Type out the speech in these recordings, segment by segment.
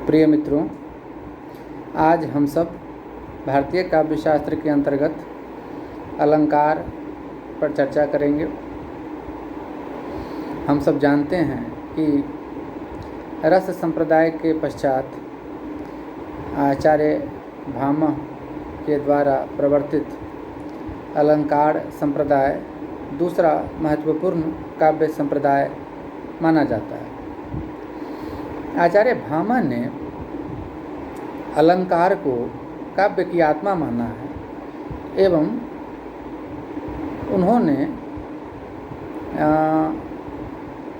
प्रिय मित्रों, आज हम सब भारतीय काव्य शास्त्र के अंतर्गत अलंकार पर चर्चा करेंगे। हम सब जानते हैं कि रस संप्रदाय के पश्चात आचार्य भामह के द्वारा प्रवर्तित अलंकार संप्रदाय दूसरा महत्वपूर्ण काव्य संप्रदाय माना जाता है। आचार्य भामह ने अलंकार को काव्य की आत्मा माना है एवं उन्होंने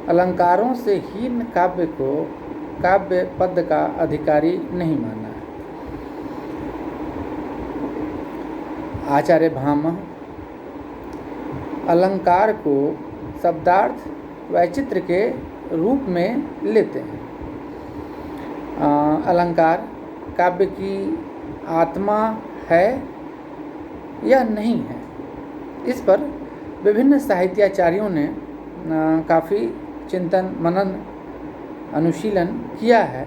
अलंकारों से हीन काव्य को काव्य पद का अधिकारी नहीं माना है। आचार्य भामह अलंकार को शब्दार्थ वैचित्र के रूप में लेते हैं। अलंकार काव्य की आत्मा है या नहीं है, इस पर विभिन्न साहित्याचार्यों ने काफ़ी चिंतन मनन अनुशीलन किया है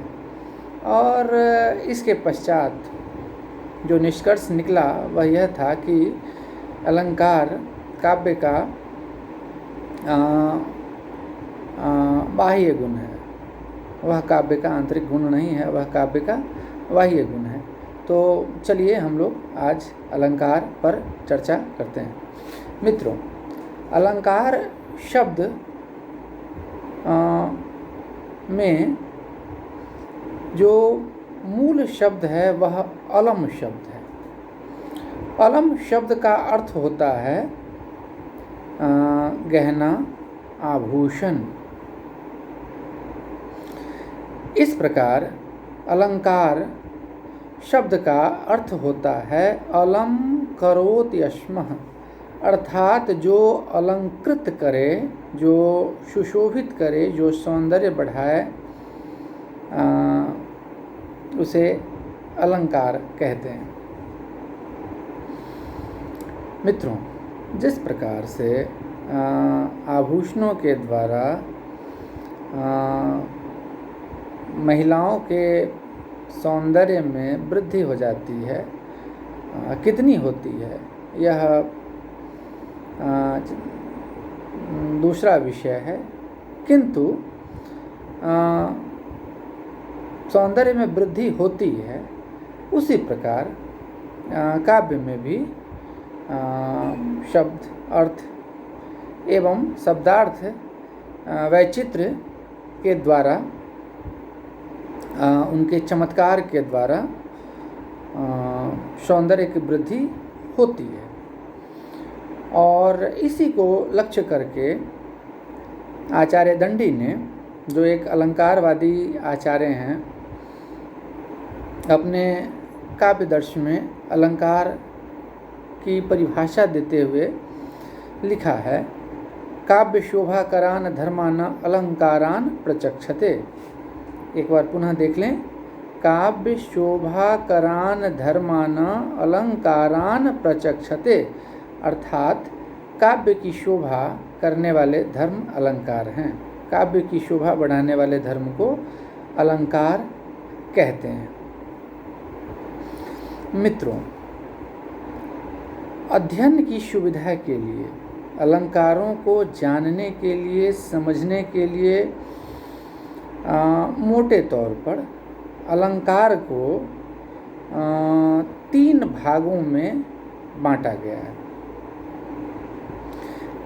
और इसके पश्चात जो निष्कर्ष निकला वह यह था कि अलंकार काव्य का बाह्य गुण है, वह काव्य का आंतरिक गुण नहीं है, वह काव्य का बाह्य गुण है। तो चलिए हम लोग आज अलंकार पर चर्चा करते हैं। मित्रों, अलंकार शब्द में जो मूल शब्द है वह अलम शब्द है। अलम शब्द का अर्थ होता है गहना, आभूषण। इस प्रकार अलंकार शब्द का अर्थ होता है अलम करोत यश्मः, अर्थात जो अलंकृत करे, जो सुशोभित करे, जो सौंदर्य बढ़ाए, उसे अलंकार कहते हैं। मित्रों, जिस प्रकार से आभूषणों के द्वारा महिलाओं के सौंदर्य में वृद्धि हो जाती है, कितनी होती है यह दूसरा विषय है, किंतु सौंदर्य में वृद्धि होती है। उसी प्रकार काव्य में भी शब्द, अर्थ एवं शब्दार्थ वैचित्र के द्वारा, उनके चमत्कार के द्वारा सौंदर्य की वृद्धि होती है। और इसी को लक्ष्य करके आचार्य दंडी ने, जो एक अलंकारवादी आचार्य हैं, अपने काव्यदर्श में अलंकार की परिभाषा देते हुए लिखा है, काव्य शोभाकरान धर्मान अलंकारान प्रचक्षते। एक बार पुनः देख लें, काव्य शोभाकरान धर्मान अलंकारान प्रचक्षते, अर्थात काव्य की शोभा करने वाले धर्म अलंकार हैं। काव्य की शोभा बढ़ाने वाले धर्म को अलंकार कहते हैं। मित्रों, अध्ययन की सुविधा के लिए, अलंकारों को जानने के लिए, समझने के लिए मोटे तौर पर अलंकार को 3 भागों में बांटा गया है।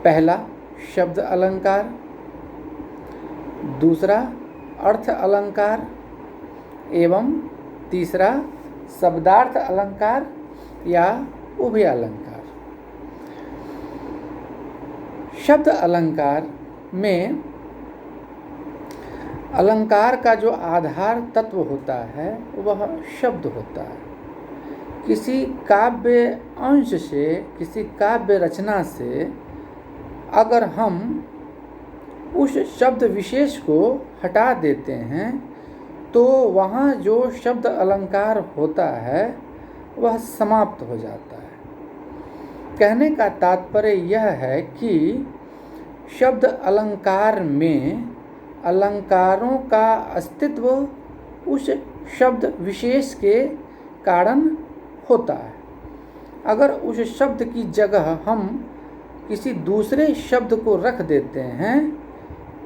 पहला शब्द अलंकार, दूसरा अर्थ अलंकार एवं तीसरा शब्दार्थ अलंकार या उभय अलंकार। शब्द अलंकार में अलंकार का जो आधार तत्व होता है वह शब्द होता है। किसी काव्य अंश से, किसी काव्य रचना से अगर हम उस शब्द विशेष को हटा देते हैं तो वहाँ जो शब्द अलंकार होता है वह समाप्त हो जाता है। कहने का तात्पर्य यह है कि शब्द अलंकार में अलंकारों का अस्तित्व उस शब्द विशेष के कारण होता है। अगर उस शब्द की जगह हम किसी दूसरे शब्द को रख देते हैं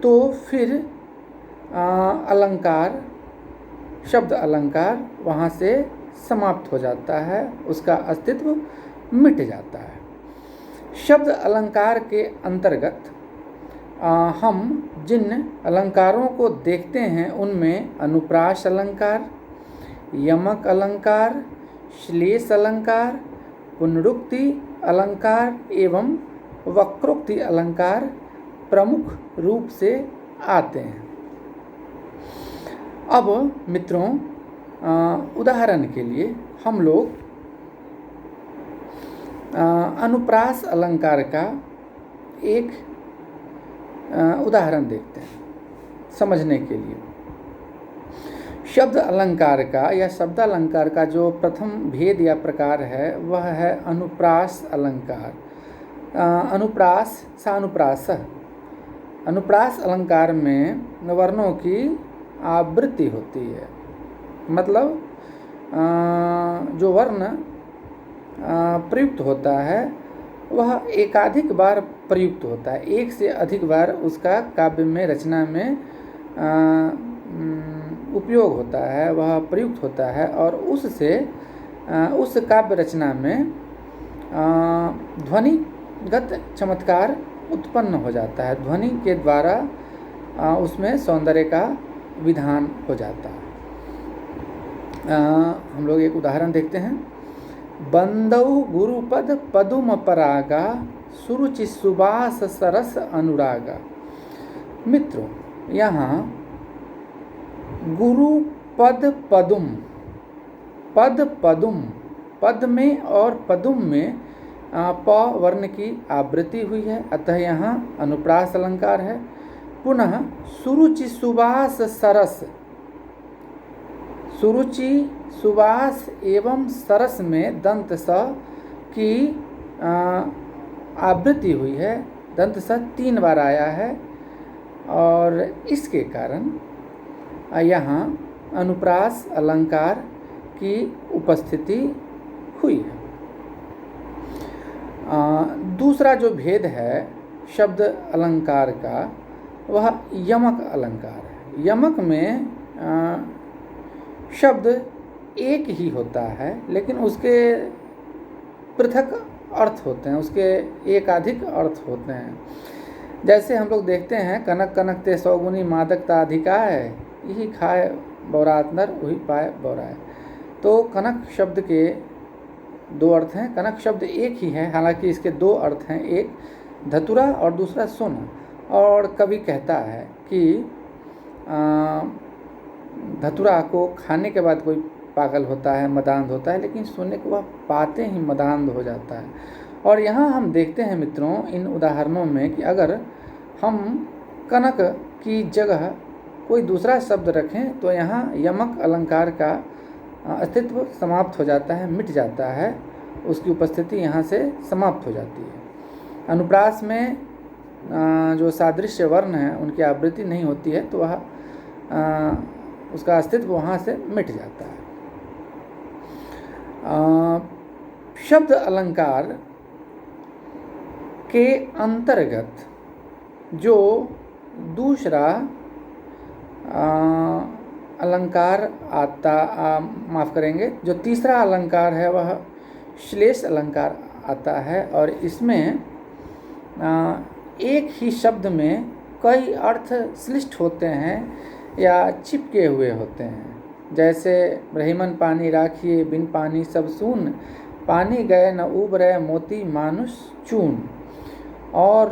तो फिर अलंकार, शब्द अलंकार वहाँ से समाप्त हो जाता है, उसका अस्तित्व मिट जाता है। शब्द अलंकार के अंतर्गत हम जिन अलंकारों को देखते हैं उनमें अनुप्रास अलंकार, यमक अलंकार, श्लेष अलंकार, पुनरुक्ति अलंकार एवं वक्रोक्ति अलंकार प्रमुख रूप से आते हैं। अब मित्रों, उदाहरण के लिए हम लोग अनुप्रास अलंकार का एक उदाहरण देखते हैं समझने के लिए। शब्द अलंकार का या शब्द अलंकार का जो प्रथम भेद या प्रकार है वह है अनुप्रास अलंकार। अनुप्रास सानुप्रास। अनुप्रास अलंकार में वर्णों की आवृत्ति होती है, मतलब जो वर्ण प्रयुक्त होता है वह एकाधिक बार प्रयुक्त होता है, एक से अधिक बार उसका काव्य में, रचना में उपयोग होता है, वह प्रयुक्त होता है और उससे उस काव्य रचना में ध्वनिगत चमत्कार उत्पन्न हो जाता है। ध्वनि के द्वारा उसमें सौंदर्य का विधान हो जाता है। हम लोग एक उदाहरण देखते हैं। बंदौ गुरुपद पदुम परागा सुरुचि सुबास सरस अनुरागा। मित्रों, यहाँ गुरु पद पदुम, पद पदुम, पद में और पदुम में प वर्ण की आवृत्ति हुई है, अतः यहाँ अनुप्रास अलंकार है। पुनः सुरुचि सुबास सरस, सुरुचि सुबास एवं सरस में दंत स की आवृत्ति हुई है, दंत स 3 बार आया है और इसके कारण यहाँ अनुप्रास अलंकार की उपस्थिति हुई है। दूसरा जो भेद है शब्द अलंकार का वह यमक अलंकार है। यमक में शब्द एक ही होता है लेकिन उसके पृथक अर्थ होते हैं, उसके एकाधिक अर्थ होते हैं। जैसे हम लोग देखते हैं, कनक कनक ते सौगुनी मादकता अधिकाय, यही खाए बौरात नर वही पाए बौराए। तो कनक शब्द के 2 अर्थ हैं। कनक शब्द एक ही है, हालांकि इसके 2 अर्थ हैं, एक धतुरा और दूसरा सोना। और कवि कहता है कि धतुरा को खाने के बाद कोई पागल होता है, मदांध होता है, लेकिन सोने को वह पाते ही मदांध हो जाता है। और यहाँ हम देखते हैं मित्रों इन उदाहरणों में कि अगर हम कनक की जगह कोई दूसरा शब्द रखें तो यहाँ यमक अलंकार का अस्तित्व समाप्त हो जाता है, मिट जाता है, उसकी उपस्थिति यहाँ से समाप्त हो जाती है। अनुप्रास में जो सादृश्य वर्ण हैं उनकी आवृत्ति नहीं होती है तो वह उसका अस्तित्व वहाँ से मिट जाता है। शब्द अलंकार के अंतर्गत जो दूसरा अलंकार आता, माफ़ करेंगे, जो तीसरा अलंकार है वह श्लेष अलंकार आता है और इसमें एक ही शब्द में कई अर्थ श्लिष्ट होते हैं या चिपके हुए होते हैं। जैसे रहीमन पानी राखिए बिन पानी सब सून, पानी गए न उब रहे मोती मानुष चून। और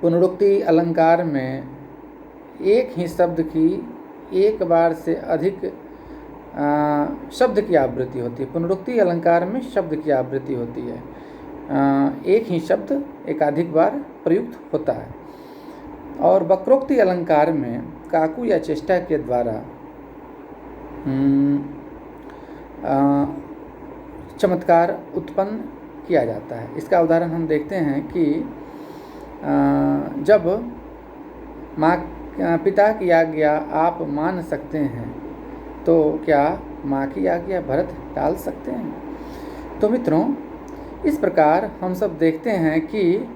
पुनरुक्ति अलंकार में एक ही शब्द की एक बार से अधिक शब्द की आवृत्ति होती है। पुनरुक्ति अलंकार में शब्द की आवृत्ति होती है, एक ही शब्द एकाधिक बार प्रयुक्त होता है। और वक्रोक्ति अलंकार में काकू या चेष्टा के द्वारा चमत्कार उत्पन्न किया जाता है। इसका उदाहरण हम देखते हैं कि जब माँ पिता की आज्ञा आप मान सकते हैं, तो क्या माँ की आज्ञा भरत टाल सकते हैं? तो मित्रों, इस प्रकार हम सब देखते हैं कि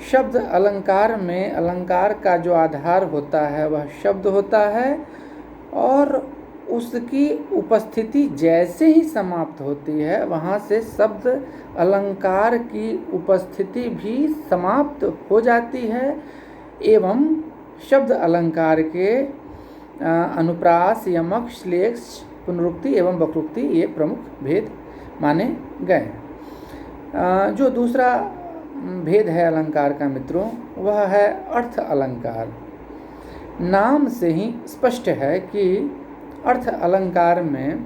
शब्द अलंकार में अलंकार का जो आधार होता है वह शब्द होता है, और उसकी उपस्थिति जैसे ही समाप्त होती है वहाँ से शब्द अलंकार की उपस्थिति भी समाप्त हो जाती है, एवं शब्द अलंकार के अनुप्रास, यमक, श्लेष, पुनरुक्ति एवं वक्रोक्ति ये प्रमुख भेद माने गए हैं। जो दूसरा भेद है अलंकार का मित्रों, वह है अर्थ अलंकार। नाम से ही स्पष्ट है कि अर्थ अलंकार में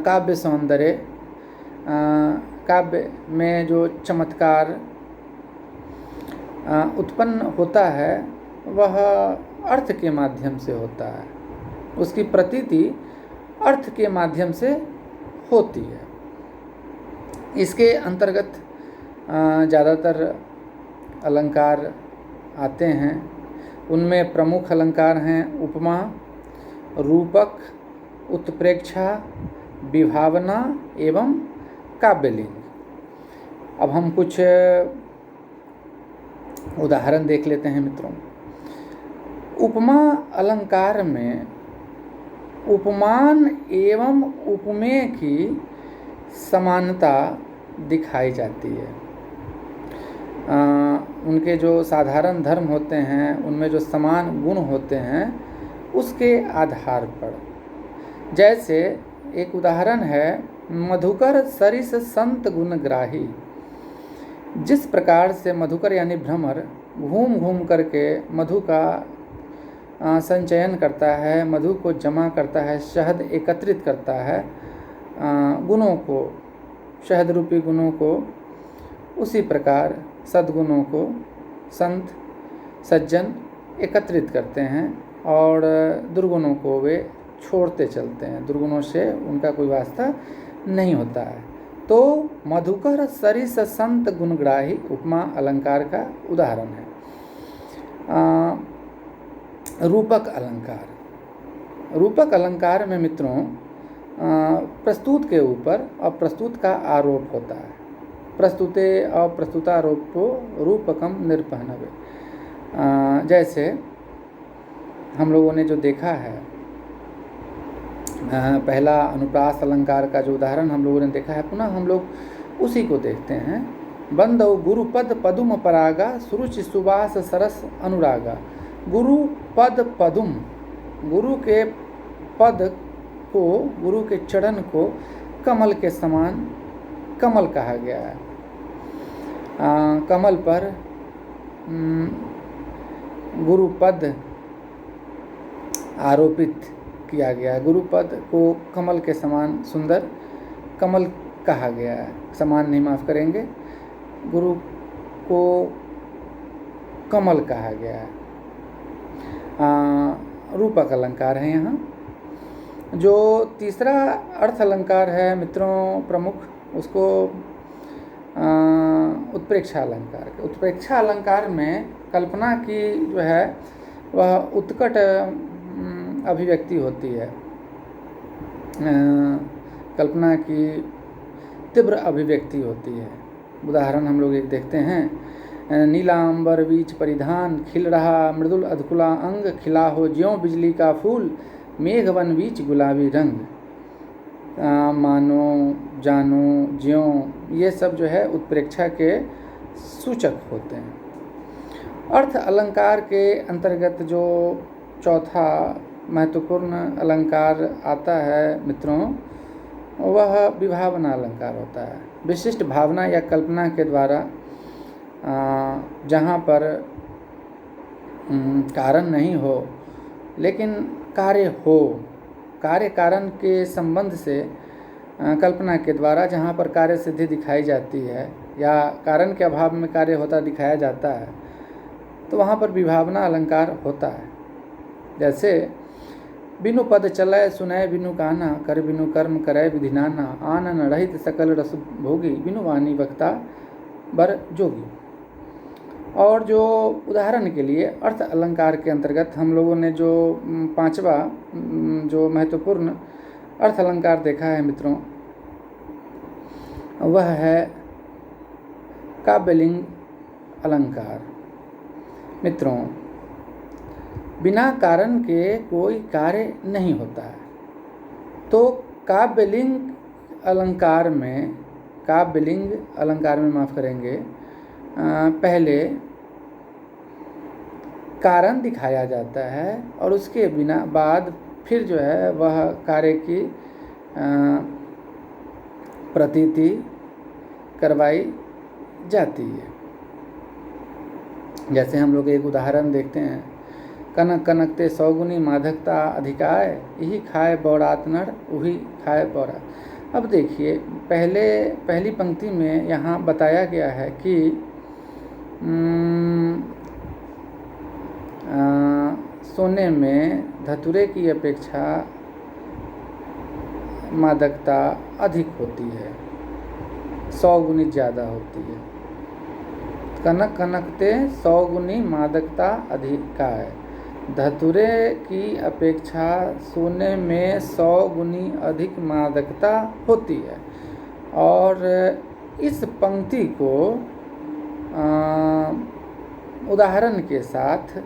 काव्य सौंदर्य, काव्य में जो चमत्कार उत्पन्न होता है वह अर्थ के माध्यम से होता है, उसकी प्रतीति अर्थ के माध्यम से होती है। इसके अंतर्गत ज़्यादातर अलंकार आते हैं। उनमें प्रमुख अलंकार हैं उपमा, रूपक, उत्प्रेक्षा, विभावना एवं काव्यलिंग। अब हम कुछ उदाहरण देख लेते हैं मित्रों। उपमा अलंकार में उपमान एवं उपमेय की समानता दिखाई जाती है। उनके जो साधारण धर्म होते हैं, उनमें जो समान गुण होते हैं, उसके आधार पर। जैसे एक उदाहरण है, मधुकर सरिस संत गुणग्राही। जिस प्रकार से मधुकर यानी भ्रमर घूम घूम करके मधु का संचयन करता है, मधु को जमा करता है, शहद एकत्रित करता है, गुणों को, शहद रूपी गुणों को, उसी प्रकार सद्गुणों को संत सज्जन एकत्रित करते हैं और दुर्गुणों को वे छोड़ते चलते हैं, दुर्गुणों से उनका कोई वास्ता नहीं होता है। तो मधुकर सरिस संत गुणग्राही उपमा अलंकार का उदाहरण है। रूपक अलंकार। रूपक अलंकार में मित्रों प्रस्तुत के ऊपर अप्रस्तुत का आरोप होता है। प्रस्तुते अप्रस्तुतारोपो रूपकम निरपहनवे। जैसे हम लोगों ने जो देखा है, पहला अनुप्रास अलंकार का जो उदाहरण हम लोगों ने देखा है, पुनः हम लोग उसी को देखते हैं। बंदौ गुरुपद पदुम परागा, सुरुचि सुवास सरस अनुरागा। गुरु पद पदुम, गुरु के पद को, गुरु के चरण को कमल के समान कमल कहा गया है। कमल पर गुरुपद आरोपित किया गया है। गुरुपद को कमल के समान सुंदर कमल कहा गया है। समान नहीं, माफ़ करेंगे, गुरु को कमल कहा गया है। रूपक अलंकार है यहाँ। जो तीसरा अर्थ अलंकार है मित्रों प्रमुख, उसको उत्प्रेक्षा अलंकार। उत्प्रेक्षा अलंकार में कल्पना की जो है वह उत्कट अभिव्यक्ति होती है। कल्पना की तीव्र अभिव्यक्ति होती है। उदाहरण हम लोग एक देखते हैं, नीलांबर बीच परिधान, खिल रहा मृदुल अधकुला अंग, खिला हो ज्यों बिजली का फूल, मेघवन बीच गुलाबी रंग। मानो, जानो, ज्यों, ये सब जो है उत्प्रेक्षा के सूचक होते हैं। अर्थ अलंकार के अंतर्गत जो चौथा महत्वपूर्ण अलंकार आता है मित्रों, वह विभावना अलंकार होता है। विशिष्ट भावना या कल्पना के द्वारा जहाँ पर कारण नहीं हो लेकिन कार्य हो, कार्य कारण के संबंध से कल्पना के द्वारा जहाँ पर कार्य सिद्धि दिखाई जाती है या कारण के अभाव में कार्य होता दिखाया जाता है, तो वहाँ पर विभावना अलंकार होता है। जैसे बिनु पद चलय सुनय बिनु काना, कर बिनु कर्म करय विधि नाना, आनन रहित सकल रस भोगी, बिनु वाणी वक्ता बर जोगी। और जो उदाहरण के लिए अर्थ अलंकार के अंतर्गत हम लोगों ने जो पांचवा जो महत्वपूर्ण अर्थ अलंकार देखा है मित्रों, वह है काव्यलिंग अलंकार। मित्रों, बिना कारण के कोई कार्य नहीं होता है, तो काव्यलिंग अलंकार में माफ़ करेंगे, पहले कारण दिखाया जाता है और उसके बाद फिर जो है वह कार्य की प्रतीति करवाई जाती है। जैसे हम लोग एक उदाहरण देखते हैं, कनक कनकते सौगुनी माधकता अधिकाय, यही खाए बौरात नर वही खाए बौरात। अब देखिए, पहली पंक्ति में यहाँ बताया गया है कि सोने में धतूरे की अपेक्षा मादकता अधिक होती है, 100 गुनी ज़्यादा होती है। कनक कनकते 100 गुनी मादकता अधिकाय, धतूरे की अपेक्षा सोने में 100 गुनी अधिक मादकता होती है। और इस पंक्ति को उदाहरण के साथ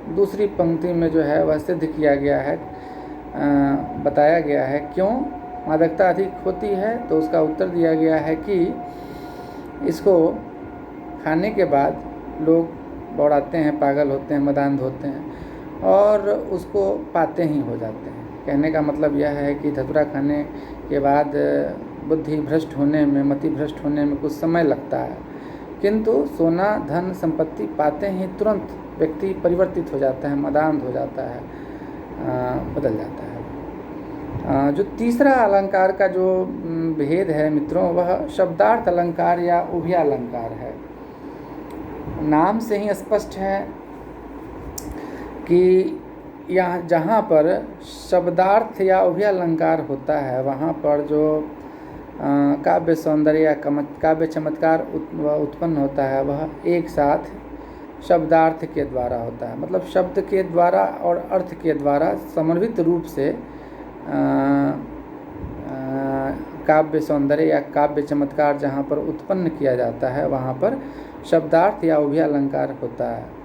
दूसरी पंक्ति में जो है वह सिद्ध किया गया है, बताया गया है क्यों मादकता अधिक होती है। तो उसका उत्तर दिया गया है कि इसको खाने के बाद लोग बौड़ाते हैं, पागल होते हैं, मदांध होते हैं और उसको पाते ही हो जाते हैं। कहने का मतलब यह है कि धतूरा खाने के बाद बुद्धि भ्रष्ट होने में, मति भ्रष्ट होने में कुछ समय लगता है, किंतु सोना धन संपत्ति पाते ही तुरंत व्यक्ति परिवर्तित हो जाता है, मदांध हो जाता है, बदल जाता है। जो तीसरा अलंकार का जो भेद है मित्रों, वह शब्दार्थ अलंकार या उभयालंकार है। नाम से ही स्पष्ट है कि यहाँ जहाँ पर शब्दार्थ या उभयालंकार होता है, वहाँ पर जो काव्य सौंदर्य या काव्य चमत्कार उत्पन्न होता है, वह एक साथ शब्दार्थ के द्वारा होता है। मतलब शब्द के द्वारा और अर्थ के द्वारा समन्वित रूप से काव्य सौंदर्य या काव्य चमत्कार जहाँ पर उत्पन्न किया जाता है, वहाँ पर शब्दार्थ या उभयालंकार होता है।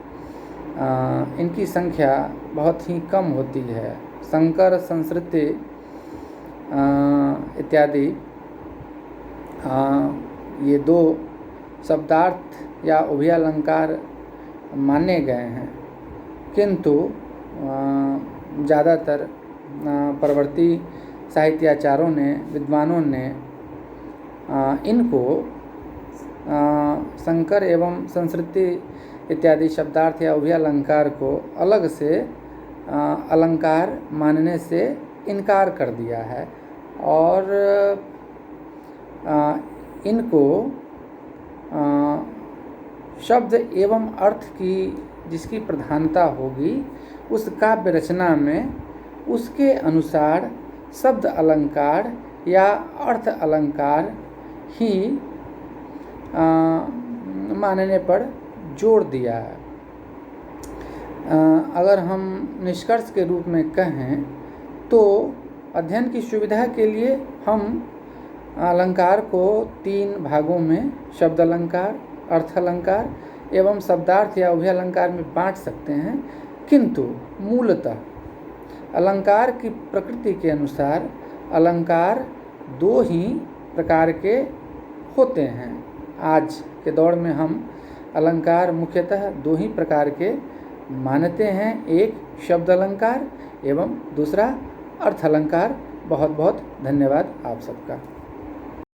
इनकी संख्या बहुत ही कम होती है। संकर, संस्कृति इत्यादि ये दो शब्दार्थ या उभयालंकार माने गए हैं, किंतु ज़्यादातर परवर्ती साहित्याचारों ने, विद्वानों ने इनको संकर एवं संस्कृति इत्यादि शब्दार्थ या उभयालंकार को अलग से अलंकार मानने से इनकार कर दिया है और इनको शब्द एवं अर्थ की जिसकी प्रधानता होगी उस काव्य रचना में उसके अनुसार शब्द अलंकार या अर्थ अलंकार ही मानने पर जोड़ दिया है। अगर हम निष्कर्ष के रूप में कहें तो अध्ययन की सुविधा के लिए हम अलंकार को 3 भागों में शब्द अलंकार, अर्थ अलंकार एवं शब्दार्थ या उभयालंकार में बांट सकते हैं, किंतु मूलतः अलंकार की प्रकृति के अनुसार अलंकार 2 ही प्रकार के होते हैं। आज के दौर में हम अलंकार मुख्यतः 2 ही प्रकार के मानते हैं, एक शब्द अलंकार एवं दूसरा अर्थ अलंकार। बहुत बहुत धन्यवाद आप सबका।